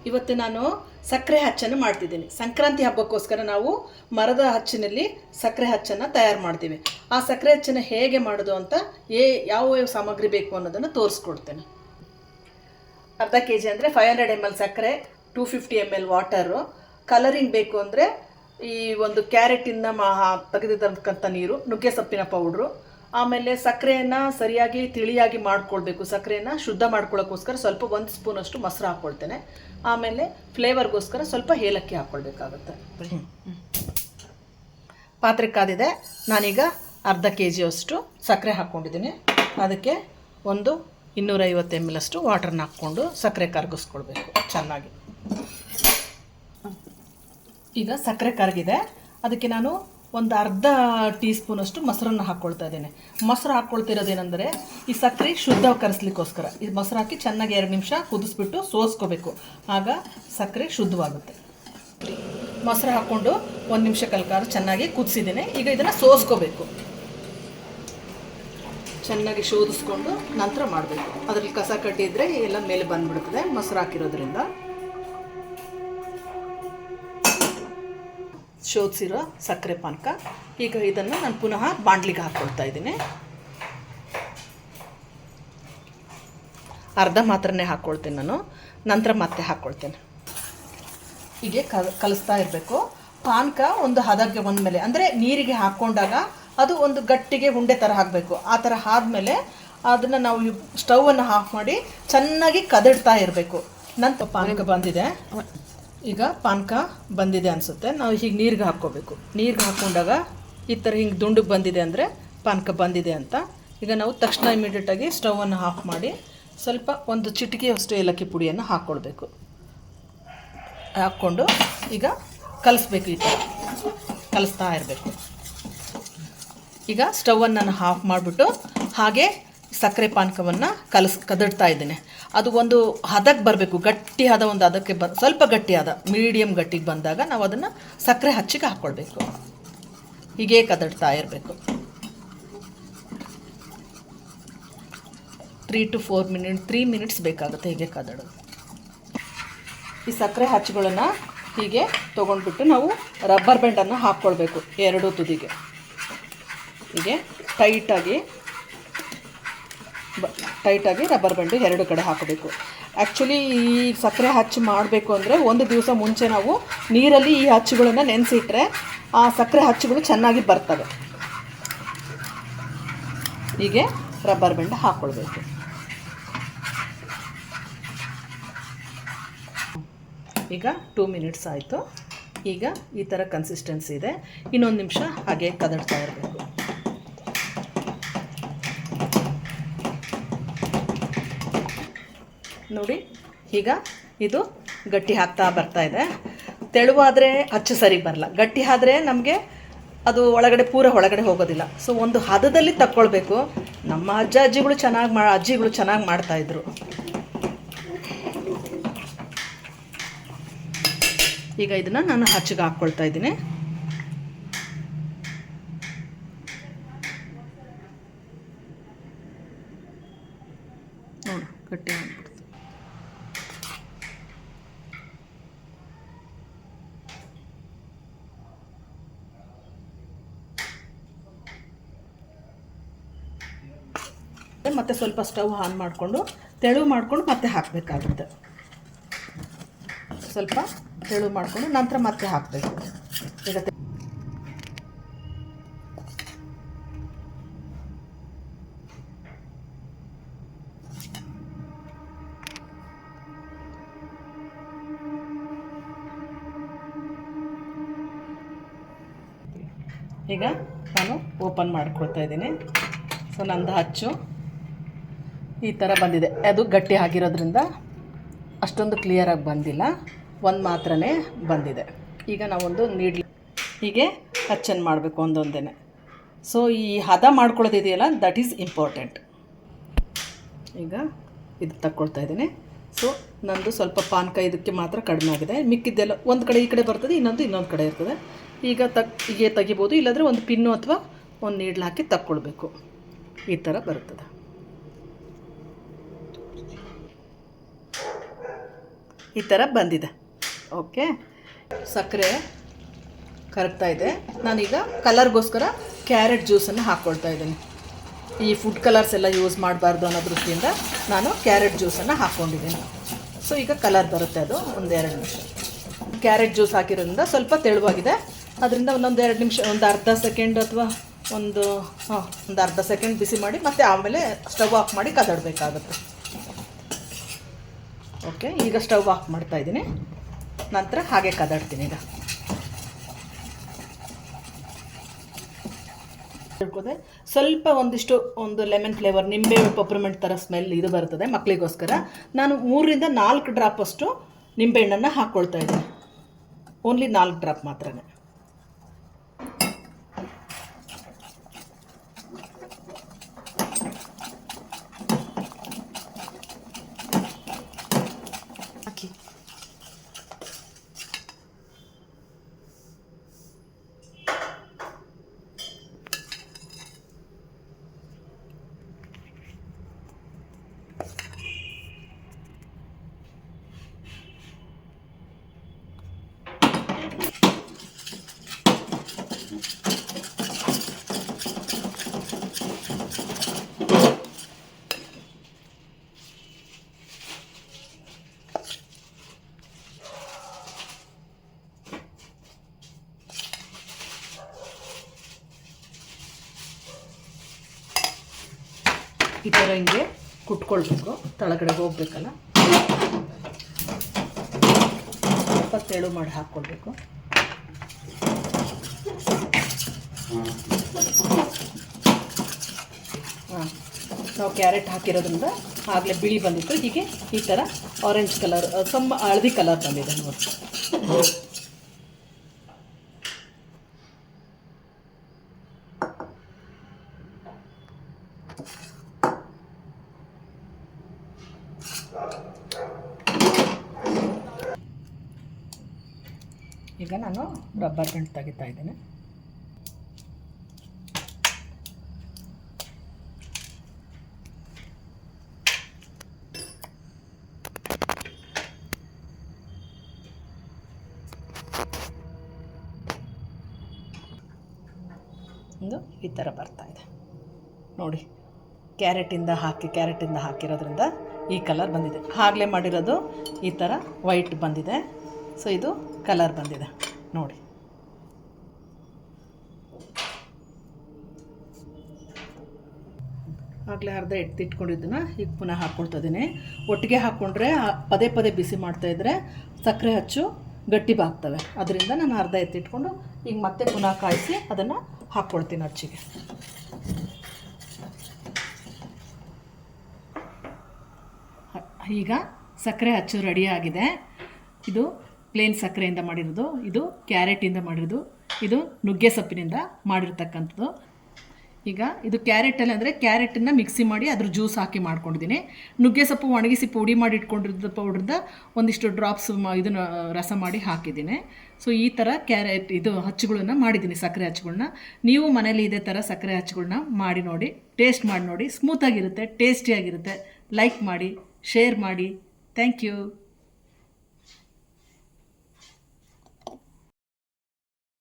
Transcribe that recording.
ಇವತ್ತು ನಾನು ಸಕ್ಕರೆ ಹಚ್ಚನ್ನು ಮಾಡ್ತಿದ್ದೀನಿ. ಸಂಕ್ರಾಂತಿ ಹಬ್ಬಕ್ಕೋಸ್ಕರ ನಾವು ಮರದ ಹಚ್ಚಿನಲ್ಲಿ ಸಕ್ಕರೆ ಹಚ್ಚನ್ನು ತಯಾರು ಮಾಡ್ತೀವಿ. ಆ ಸಕ್ಕರೆ ಹಚ್ಚನ್ನು ಹೇಗೆ ಮಾಡೋದು ಅಂತ ಯಾವ ಸಾಮಗ್ರಿ ಬೇಕು ಅನ್ನೋದನ್ನು ತೋರಿಸ್ಕೊಡ್ತೇನೆ. ಅರ್ಧ kg ಅಂದರೆ 500 ml ಸಕ್ಕರೆ, 250 ml ವಾಟರು. ಕಲರಿಂಗ್ ಬೇಕು ಅಂದರೆ ಈ ಒಂದು ಕ್ಯಾರೆಟಿಂದ ತೆಗೆದಿರ್ತಕ್ಕಂಥ ನೀರು, ನುಗ್ಗೆ ಸೊಪ್ಪಿನ ಪೌಡ್ರು, ಆಮೇಲೆ ಸಕ್ಕರೆಯನ್ನು ಸರಿಯಾಗಿ ತಿಳಿಯಾಗಿ ಮಾಡ್ಕೊಳ್ಬೇಕು. ಸಕ್ಕರೆಯನ್ನು ಶುದ್ಧ ಮಾಡ್ಕೊಳ್ಳೋಕ್ಕೋಸ್ಕರ ಸ್ವಲ್ಪ 1 ಸ್ಪೂನಷ್ಟು ಮೊಸರು ಹಾಕ್ಕೊಳ್ತೇನೆ. ಆಮೇಲೆ ಫ್ಲೇವರ್ಗೋಸ್ಕರ ಸ್ವಲ್ಪ ಏಲಕ್ಕಿ ಹಾಕ್ಕೊಳ್ಬೇಕಾಗುತ್ತೆ. ಪಾತ್ರೆ ಕಾದಿದೆ. ನಾನೀಗ ಅರ್ಧ kg ಅಷ್ಟು ಸಕ್ಕರೆ ಹಾಕ್ಕೊಂಡಿದ್ದೀನಿ. ಅದಕ್ಕೆ ಒಂದು 250 ml ಅಷ್ಟು ವಾಟರ್ನ ಹಾಕ್ಕೊಂಡು ಸಕ್ಕರೆ ಕರಗಿಸ್ಕೊಳ್ಬೇಕು ಚೆನ್ನಾಗಿ. ಈಗ ಸಕ್ಕರೆ ಕರಗಿದೆ. ಅದಕ್ಕೆ ನಾನು ಒಂದು ಅರ್ಧ ಟೀ ಸ್ಪೂನಷ್ಟು ಮೊಸರನ್ನು ಹಾಕ್ಕೊಳ್ತಾ ಇದ್ದೇನೆ. ಮೊಸರು ಹಾಕ್ಕೊಳ್ತಿರೋದೇನೆಂದರೆ ಈ ಸಕ್ಕರೆ ಶುದ್ಧ ಕರೆಸ್ಲಿಕ್ಕೋಸ್ಕರ. ಈ ಮೊಸರು ಹಾಕಿ ಚೆನ್ನಾಗಿ 2 ನಿಮಿಷ ಕುದಿಸ್ಬಿಟ್ಟು ಸೋಸ್ಕೋಬೇಕು. ಆಗ ಸಕ್ಕರೆ ಶುದ್ಧವಾಗುತ್ತೆ. ಮೊಸರು ಹಾಕ್ಕೊಂಡು 1 ನಿಮಿಷ ಕಲ್ಕಾರು ಚೆನ್ನಾಗಿ ಕುದಿಸಿದ್ದೀನಿ. ಈಗ ಇದನ್ನು ಸೋಸ್ಕೋಬೇಕು. ಚೆನ್ನಾಗಿ ಶೋಧಿಸ್ಕೊಂಡು ನಂತರ ಮಾಡಬೇಕು. ಅದರಲ್ಲಿ ಕಸ ಕಟ್ಟಿದ್ರೆ ಎಲ್ಲ ಮೇಲೆ ಬಂದುಬಿಡ್ತದೆ ಮೊಸರು ಹಾಕಿರೋದ್ರಿಂದ. ಶೋಧಿಸಿರೋ ಸಕ್ಕರೆ ಪಾನಕ. ಈಗ ಇದನ್ನು ನಾನು ಪುನಃ ಬಾಣಲಿಗೆ ಹಾಕ್ಕೊಳ್ತಾ ಇದ್ದೀನಿ. ಅರ್ಧ ಮಾತ್ರನೇ ಹಾಕ್ಕೊಳ್ತೀನಿ ನಾನು, ನಂತರ ಮತ್ತೆ ಹಾಕ್ಕೊಳ್ತೇನೆ. ಹೀಗೆ ಕಲಿಸ್ತಾ ಇರಬೇಕು. ಪಾನಕ ಒಂದು ಹದಕ್ಕೆ ಬಂದಮೇಲೆ, ಅಂದರೆ ನೀರಿಗೆ ಹಾಕ್ಕೊಂಡಾಗ ಅದು ಒಂದು ಗಟ್ಟಿಗೆ ಉಂಡೆ ಥರ ಹಾಕಬೇಕು. ಆ ಥರ ಆದಮೇಲೆ ಅದನ್ನು ನಾವು ಸ್ಟವನ್ನು ಆಫ್ ಮಾಡಿ ಚೆನ್ನಾಗಿ ಕದಡ್ತಾ ಇರಬೇಕು. ನಂತರ ಪಾನಕ ಬಂದಿದೆ. ಈಗ ಪಾನಕ ಬಂದಿದೆ ಅನಿಸುತ್ತೆ. ನಾವು ಹೀಗೆ ನೀರಿಗೆ ಹಾಕ್ಕೋಬೇಕು. ನೀರಿಗೆ ಹಾಕ್ಕೊಂಡಾಗ ಈ ಥರ ಹಿಂಗೆ ದುಂಡಿಗೆ ಬಂದಿದೆ ಅಂದರೆ ಪಾನಕ ಬಂದಿದೆ ಅಂತ. ಈಗ ನಾವು ತಕ್ಷಣ ಇಮಿಡಿಯೇಟಾಗಿ ಸ್ಟವನ್ನು ಆಫ್ ಮಾಡಿ ಸ್ವಲ್ಪ ಒಂದು ಚಿಟಿಕೆಯಷ್ಟು ಏಲಕ್ಕಿ ಪುಡಿಯನ್ನು ಹಾಕ್ಕೊಳ್ಬೇಕು. ಹಾಕ್ಕೊಂಡು ಈಗ ಕಲಿಸ್ಬೇಕು. ಈ ಥರ ಕಲಿಸ್ತಾ ಇರಬೇಕು. ಈಗ ಸ್ಟವನ್ನು ನಾನು ಆಫ್ ಮಾಡಿಬಿಟ್ಟು ಹಾಗೆ ಸಕ್ಕರೆ ಪಾನಕವನ್ನು ಕದಡ್ತಾ ಇದ್ದೇನೆ. ಅದು ಒಂದು ಹದಕ್ಕೆ ಬರಬೇಕು, ಗಟ್ಟಿ ಹದ ಒಂದು ಹದಕ್ಕೆ ಸ್ವಲ್ಪ ಗಟ್ಟಿ ಹದ, ಮೀಡಿಯಮ್ ಗಟ್ಟಿಗೆ ಬಂದಾಗ ನಾವು ಅದನ್ನು ಸಕ್ಕರೆ ಹಚ್ಚಿಗೆ ಹಾಕ್ಕೊಳ್ಬೇಕು. ಹೀಗೆ ಕದಡ್ತಾ ಇರಬೇಕು. 3 ಮಿನಿಟ್ಸ್ ಬೇಕಾಗುತ್ತೆ ಹೀಗೆ ಕದಡೋದು. ಈ ಸಕ್ಕರೆ ಹಚ್ಚುಗಳನ್ನು ಹೀಗೆ ತೊಗೊಂಡ್ಬಿಟ್ಟು ನಾವು ರಬ್ಬರ್ ಬ್ಯಾಂಡನ್ನು ಹಾಕ್ಕೊಳ್ಬೇಕು. 2 ತುದಿಗೆ ಹೀಗೆ ಟೈಟಾಗಿ ರಬ್ಬರ್ ಬ್ಯಾಂಡು 2 ಕಡೆ ಹಾಕಬೇಕು. ಆ್ಯಕ್ಚುಲಿ ಈ ಸಕ್ಕರೆ ಹಚ್ಚು ಮಾಡಬೇಕು ಅಂದರೆ 1 ದಿವಸ ಮುಂಚೆ ನಾವು ನೀರಲ್ಲಿ ಈ ಹಚ್ಚುಗಳನ್ನು ನೆನೆಸಿಟ್ರೆ ಆ ಸಕ್ಕರೆ ಹಚ್ಚುಗಳು ಚೆನ್ನಾಗಿ ಬರ್ತವೆ. ಹೀಗೆ ರಬ್ಬರ್ ಬ್ಯಾಂಡ್ ಹಾಕ್ಕೊಳ್ಬೇಕು. ಈಗ 2 ಮಿನಿಟ್ಸ್ ಆಯಿತು. ಈಗ ಈ ಥರ ಕನ್ಸಿಸ್ಟೆನ್ಸಿ ಇದೆ. ಇನ್ನೊಂದು ನಿಮಿಷ ಹಾಗೆ ಕದಡ್ತಾ ಇರಬೇಕು. ನೋಡಿ, ಈಗ ಇದು ಗಟ್ಟಿ ಆಗ್ತಾ ಬರ್ತಾ ಇದೆ. ತೆಳುವಾದರೆ ಹಚ್ಚು ಸರಿ ಬರಲ್ಲ, ಗಟ್ಟಿ ಆದರೆ ನಮಗೆ ಅದು ಒಳಗಡೆ ಹೋಗೋದಿಲ್ಲ. ಸೊ ಒಂದು ಹದದಲ್ಲಿ ತಕ್ಕೊಳ್ಬೇಕು. ನಮ್ಮ ಅಜ್ಜಿಗಳು ಚೆನ್ನಾಗಿ ಮಾಡ್ತಾಯಿದ್ರು. ಈಗ ಇದನ್ನು ನಾನು ಹಚ್ಚಿಗೆ ಹಾಕ್ಕೊಳ್ತಾ ಇದ್ದೀನಿ. ನೋಡು, ಗಟ್ಟಿ ಆಗ್ಬಿಡ್ತು. ಮತ್ತೆ ಸ್ವಲ್ಪ ಸ್ಟವ್ ಆನ್ ಮಾಡಿಕೊಂಡು ತೆಳು ಮಾಡಿಕೊಂಡು ಮತ್ತೆ ಹಾಕಬೇಕಾಗುತ್ತೆ. ಸ್ವಲ್ಪ ತೆಳು ಮಾಡಿಕೊಂಡು ನಂತರ ಮತ್ತೆ ಹಾಕಬೇಕು. ಈಗ ನಾನು ಓಪನ್ ಮಾಡ್ಕೊಳ್ತಾ ಇದ್ದೀನಿ. ಸೊ ನಂದು ಹಚ್ಚು ಈ ಥರ ಬಂದಿದೆ. ಅದು ಗಟ್ಟಿ ಆಗಿರೋದ್ರಿಂದ ಅಷ್ಟೊಂದು ಕ್ಲಿಯರಾಗಿ ಬಂದಿಲ್ಲ, ಒಂದು ಮಾತ್ರನೇ ಬಂದಿದೆ. ಈಗ ನಾವೊಂದು ಹೀಗೆ ಹಚ್ಚನ್ನು ಮಾಡಬೇಕು ಒಂದೊಂದೇ. ಸೊ ಈ ಹದ ಮಾಡ್ಕೊಳ್ಳೋದಿದೆಯಲ್ಲ, ದಟ್ ಈಸ್ ಇಂಪಾರ್ಟೆಂಟ್. ಈಗ ಇದು ತಕ್ಕೊಳ್ತಾ ಇದ್ದೀನಿ. ಸೊ ನಂದು ಸ್ವಲ್ಪ ಪಾನಕ ಇದಕ್ಕೆ ಮಾತ್ರ ಕಡಿಮೆ ಆಗಿದೆ. ಮಿಕ್ಕಿದ್ದೆಲ್ಲ ಒಂದು ಕಡೆ ಈ ಕಡೆ ಬರ್ತದೆ, ಇನ್ನೊಂದು ಕಡೆ ಇರ್ತದೆ. ಈಗ ಹೀಗೆ ತೆಗಿಬೋದು, ಇಲ್ಲಾಂದರೆ ಒಂದು ಪಿನ್ನು ಅಥವಾ ಒಂದು ನೀಡ್ಲು ಹಾಕಿ ತಕ್ಕೊಳ್ಬೇಕು. ಈ ಥರ ಬರ್ತದೆ. ಈ ಥರ ಬಂದಿದೆ. ಓಕೆ, ಸಕ್ಕರೆ ಕರಗ್ತಾ ಇದೆ. ನಾನೀಗ ಕಲರ್ಗೋಸ್ಕರ ಕ್ಯಾರೆಟ್ ಜ್ಯೂಸನ್ನು ಹಾಕ್ಕೊಳ್ತಾ ಇದ್ದೀನಿ. ಈ ಫುಡ್ ಕಲರ್ಸ್ ಎಲ್ಲ ಯೂಸ್ ಮಾಡಬಾರ್ದು ಅನ್ನೋ ದೃಷ್ಟಿಯಿಂದ ನಾನು ಕ್ಯಾರೆಟ್ ಜ್ಯೂಸನ್ನು ಹಾಕ್ಕೊಂಡಿದ್ದೀನಿ. ಸೊ ಈಗ ಕಲರ್ ಬರುತ್ತೆ, ಅದು ಒಂದೆರಡು ನಿಮಿಷ. ಕ್ಯಾರೆಟ್ ಜ್ಯೂಸ್ ಹಾಕಿರೋದ್ರಿಂದ ಸ್ವಲ್ಪ ತೆಳುವಾಗಿದೆ. ಅದರಿಂದ ಒಂದೊಂದು 2 ನಿಮಿಷ, ಒಂದು ಅರ್ಧ ಸೆಕೆಂಡ್ ಅಥವಾ ಒಂದು ಅರ್ಧ ಸೆಕೆಂಡ್ ಬಿಸಿ ಮಾಡಿ ಮತ್ತೆ ಆಮೇಲೆ ಸ್ಟವ್ ಆಫ್ ಮಾಡಿ ಕದಡಬೇಕಾಗುತ್ತೆ. ಓಕೆ, ಈಗ ಸ್ಟವ್ ಆಫ್ ಮಾಡ್ತಾಯಿದ್ದೀನಿ. ನಂತರ ಹಾಗೆ ಕದಡ್ತೀನಿ. ಈಗ ಹೇಳ್ಕೋದೆ ಸ್ವಲ್ಪ ಒಂದು ಲೆಮನ್ ಫ್ಲೇವರ್, ನಿಂಬೆ ಪಪ್ರಮೆಂಟ್ ಥರ ಸ್ಮೆಲ್ ಇದು ಬರ್ತದೆ ಮಕ್ಕಳಿಗೋಸ್ಕರ. ನಾನು 3 ರಿಂದ 4 ಡ್ರಾಪ್ ಅಷ್ಟು ನಿಂಬೆಹಣ್ಣನ್ನು ಹಾಕ್ಕೊಳ್ತಾ ಇದ್ದೀನಿ. ಓನ್ಲಿ 4 ಡ್ರಾಪ್ ಮಾತ್ರನೇ. ಹಾಕಿ ಈ ಥರ ಹಿಂಗೆ ಕುಟ್ಕೊಳ್ಬೇಕು, ತಳಗಡೆ ಹೋಗ್ಬೇಕಲ್ಲ. ಸ್ವಲ್ಪ ತೆಳು ಮಾಡಿ ಹಾಕ್ಕೊಳ್ಬೇಕು. ನಾವು ಕ್ಯಾರೆಟ್ ಹಾಕಿರೋದ್ರಿಂದ ಆಗಲೇ ಬಿಳಿ ಬಂದಿತ್ತು. ಹೀಗೆ ಈ ಥರ ಆರೆಂಜ್ ಕಲರ್, ಸ್ವಲ್ಪ ಹಳದಿ ಕಲರ್ ಬಂದಿದೆ ನೋಡಿ. ಈಗ ನಾನು ರಬ್ಬರ್ ಬ್ಯಾಂಡ್ ತೆಗಿತಾ ಇದ್ದೇನೆ. ಒಂದು ಈ ಥರ ಬರ್ತಾ ಇದೆ ನೋಡಿ. ಕ್ಯಾರೆಟಿಂದ ಹಾಕಿರೋದ್ರಿಂದ ಈ ಕಲರ್ ಬಂದಿದೆ. ಆಗಲೇ ಮಾಡಿರೋದು ಈ ಥರ ವೈಟ್ ಬಂದಿದೆ. ಸೊ ಇದು ಕಲರ್ ಬಂದಿದೆ ನೋಡಿ. ಆಗಲೇ ಅರ್ಧ ಎತ್ತಿಟ್ಕೊಂಡಿದ್ದನ್ನು ಈಗ ಪುನಃ ಹಾಕ್ಕೊಳ್ತಾ ಇದ್ದೀನಿ. ಒಟ್ಟಿಗೆ ಹಾಕ್ಕೊಂಡ್ರೆ ಪದೇ ಪದೇ ಬಿಸಿ ಮಾಡ್ತಾಯಿದ್ರೆ ಸಕ್ಕರೆ ಹಚ್ಚು ಗಟ್ಟಿ ಬಾಗ್ತವೆ. ಅದರಿಂದ ನಾನು ಅರ್ಧ ಎತ್ತಿಟ್ಕೊಂಡು ಈಗ ಮತ್ತೆ ಪುನಃ ಕಾಯಿಸಿ ಅದನ್ನು ಹಾಕ್ಕೊಳ್ತೀನಿ ಅಚ್ಚಿಗೆ. ಈಗ ಸಕ್ಕರೆ ಹಚ್ಚು ರೆಡಿಯಾಗಿದೆ. ಇದು ಪ್ಲೇನ್ ಸಕ್ಕರೆಯಿಂದ ಮಾಡಿರೋದು, ಇದು ಕ್ಯಾರೆಟಿಂದ ಮಾಡಿರೋದು, ಇದು ನುಗ್ಗೆ ಸೊಪ್ಪಿನಿಂದ ಮಾಡಿರ್ತಕ್ಕಂಥದ್ದು. ಈಗ ಇದು ಕ್ಯಾರೆಟಲ್ಲಿ ಅಂದರೆ ಕ್ಯಾರೆಟನ್ನು ಮಿಕ್ಸಿ ಮಾಡಿ ಅದ್ರ ಜ್ಯೂಸ್ ಹಾಕಿ ಮಾಡ್ಕೊಂಡಿದ್ದೀನಿ. ನುಗ್ಗೆ ಸೊಪ್ಪು ಒಣಗಿಸಿ ಪುಡಿ ಮಾಡಿ ಇಟ್ಕೊಂಡಿರೋದು ಪೌಡ್ರಿಂದ ಒಂದಿಷ್ಟು ಡ್ರಾಪ್ಸ್ ಇದನ್ನು ರಸ ಮಾಡಿ ಹಾಕಿದ್ದೀನಿ. ಸೊ ಈ ಥರ ಇದು ಹಚ್ಚುಗಳನ್ನ ಮಾಡಿದ್ದೀನಿ, ಸಕ್ಕರೆ ಹಚ್ಚುಗಳನ್ನ. ನೀವು ಮನೇಲಿ ಇದೇ ಥರ ಸಕ್ಕರೆ ಹಚ್ಚುಗಳನ್ನ ಮಾಡಿ ನೋಡಿ, ಟೇಸ್ಟ್ ಮಾಡಿ ನೋಡಿ. ಸ್ಮೂತಾಗಿರುತ್ತೆ, ಟೇಸ್ಟಿಯಾಗಿರುತ್ತೆ. ಲೈಕ್ ಮಾಡಿ, ಶೇರ್ ಮಾಡಿ. Thank you.